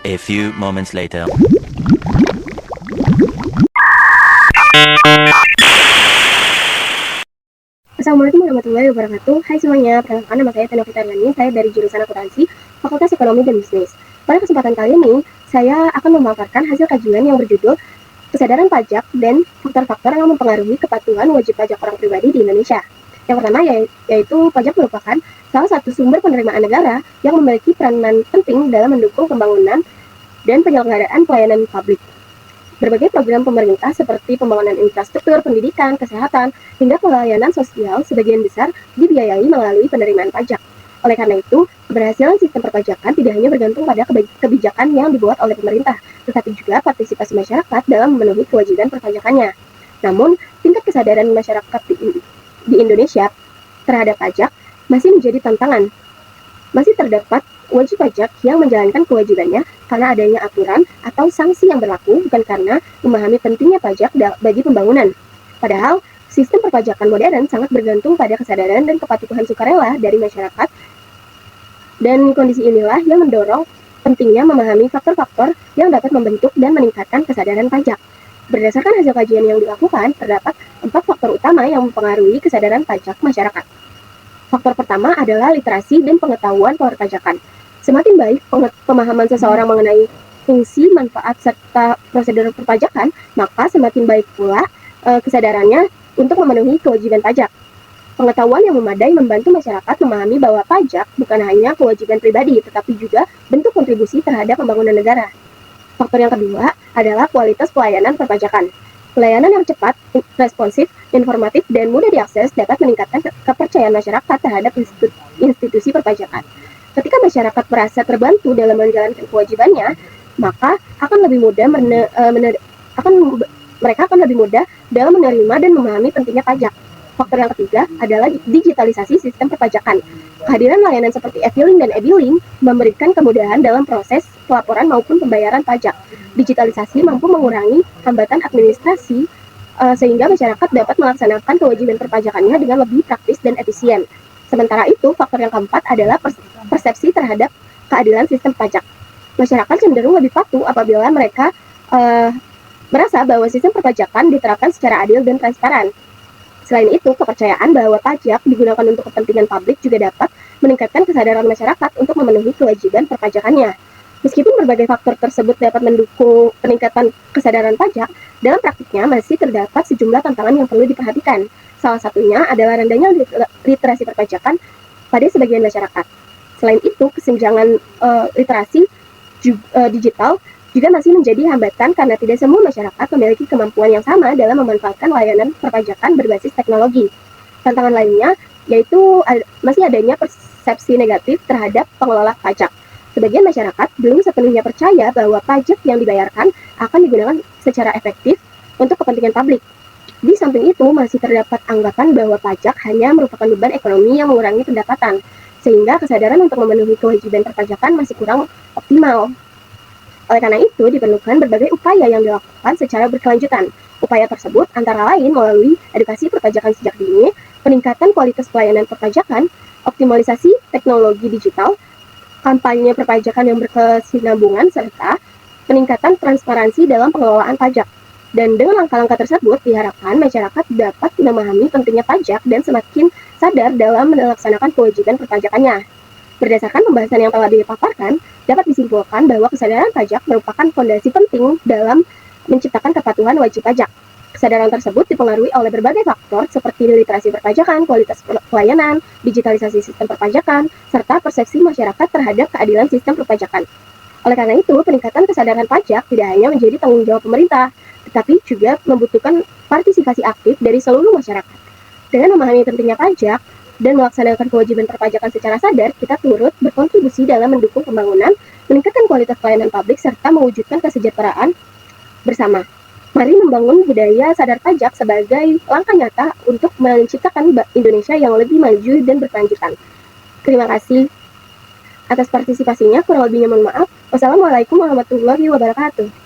A few moments later. Assalamualaikum warahmatullahi wabarakatuh. Hai semuanya, perkenalkan nama saya Tena Fitriani. Saya dari jurusan akuntansi, Fakultas Ekonomi dan Bisnis. Pada kesempatan kali ini, saya akan memaparkan hasil kajian yang berjudul Kesadaran Pajak dan Faktor-Faktor yang Mempengaruhi Kepatuhan Wajib Pajak Orang Pribadi di Indonesia. Yang pertama yaitu pajak merupakan salah satu sumber penerimaan negara yang memiliki peranan penting dalam mendukung pembangunan dan penyelenggaraan pelayanan publik. Berbagai program pemerintah seperti pembangunan infrastruktur, pendidikan, kesehatan, hingga pelayanan sosial sebagian besar dibiayai melalui penerimaan pajak. Oleh karena itu, keberhasilan sistem perpajakan tidak hanya bergantung pada kebijakan yang dibuat oleh pemerintah, tetapi juga partisipasi masyarakat dalam memenuhi kewajiban perpajakannya. Namun, tingkat kesadaran masyarakat di Indonesia terhadap pajak masih menjadi tantangan. Masih terdapat wajib pajak yang menjalankan kewajibannya karena adanya aturan atau sanksi yang berlaku, bukan karena memahami pentingnya pajak bagi pembangunan. Padahal, sistem perpajakan modern sangat bergantung pada kesadaran dan kepatuhan sukarela dari masyarakat, dan kondisi inilah yang mendorong pentingnya memahami faktor-faktor yang dapat membentuk dan meningkatkan kesadaran pajak. Berdasarkan hasil kajian yang dilakukan, terdapat 4 faktor utama yang mempengaruhi kesadaran pajak masyarakat. Faktor pertama adalah literasi dan pengetahuan perpajakan. Semakin baik pemahaman seseorang mengenai fungsi, manfaat, serta prosedur perpajakan, maka semakin baik pula kesadarannya untuk memenuhi kewajiban pajak. Pengetahuan yang memadai membantu masyarakat memahami bahwa pajak bukan hanya kewajiban pribadi, tetapi juga bentuk kontribusi terhadap pembangunan negara. Faktor yang kedua adalah kualitas pelayanan perpajakan. Pelayanan yang cepat, responsif, informatif, dan mudah diakses dapat meningkatkan kepercayaan masyarakat terhadap institusi perpajakan. Ketika masyarakat merasa terbantu dalam menjalankan kewajibannya, maka mereka akan lebih mudah dalam menerima dan memahami pentingnya pajak. Faktor yang ketiga adalah digitalisasi sistem perpajakan. Kehadiran layanan seperti e-filing dan e-billing memberikan kemudahan dalam proses pelaporan maupun pembayaran pajak. Digitalisasi mampu mengurangi hambatan administrasi sehingga masyarakat dapat melaksanakan kewajiban perpajakannya dengan lebih praktis dan efisien. Sementara itu, faktor yang keempat adalah persepsi terhadap keadilan sistem pajak. Masyarakat cenderung lebih patuh apabila mereka merasa bahwa sistem perpajakan diterapkan secara adil dan transparan. Selain itu, kepercayaan bahwa pajak digunakan untuk kepentingan publik juga dapat meningkatkan kesadaran masyarakat untuk memenuhi kewajiban perpajakannya. Meskipun berbagai faktor tersebut dapat mendukung peningkatan kesadaran pajak, dalam praktiknya masih terdapat sejumlah tantangan yang perlu diperhatikan. Salah satunya adalah rendahnya literasi perpajakan pada sebagian masyarakat. Selain itu, kesenjangan literasi digital juga masih menjadi hambatan karena tidak semua masyarakat memiliki kemampuan yang sama dalam memanfaatkan layanan perpajakan berbasis teknologi. Tantangan lainnya yaitu masih adanya persepsi negatif terhadap pengelola pajak. Sebagian masyarakat belum sepenuhnya percaya bahwa pajak yang dibayarkan akan digunakan secara efektif untuk kepentingan publik. Di samping itu, masih terdapat anggapan bahwa pajak hanya merupakan beban ekonomi yang mengurangi pendapatan, sehingga kesadaran untuk memenuhi kewajiban perpajakan masih kurang optimal. Oleh karena itu, diperlukan berbagai upaya yang dilakukan secara berkelanjutan. Upaya tersebut antara lain melalui edukasi perpajakan sejak dini, peningkatan kualitas pelayanan perpajakan, optimalisasi teknologi digital, kampanye perpajakan yang berkesinambungan, serta peningkatan transparansi dalam pengelolaan pajak. Dan dengan langkah-langkah tersebut, diharapkan masyarakat dapat memahami pentingnya pajak dan semakin sadar dalam melaksanakan kewajiban perpajakannya. Berdasarkan pembahasan yang telah dipaparkan, dapat disimpulkan bahwa kesadaran pajak merupakan fondasi penting dalam menciptakan kepatuhan wajib pajak. Kesadaran tersebut dipengaruhi oleh berbagai faktor seperti literasi perpajakan, kualitas pelayanan, digitalisasi sistem perpajakan, serta persepsi masyarakat terhadap keadilan sistem perpajakan. Oleh karena itu, peningkatan kesadaran pajak tidak hanya menjadi tanggung jawab pemerintah, tetapi juga membutuhkan partisipasi aktif dari seluruh masyarakat. Dengan memahami pentingnya pajak dan melaksanakan kewajiban perpajakan secara sadar, kita turut berkontribusi dalam mendukung pembangunan, meningkatkan kualitas pelayanan publik, serta mewujudkan kesejahteraan bersama. Mari membangun budaya sadar pajak sebagai langkah nyata untuk menciptakan Indonesia yang lebih maju dan berkelanjutan. Terima kasih atas partisipasinya, kurang lebihnya mohon maaf. Wassalamualaikum warahmatullahi wabarakatuh.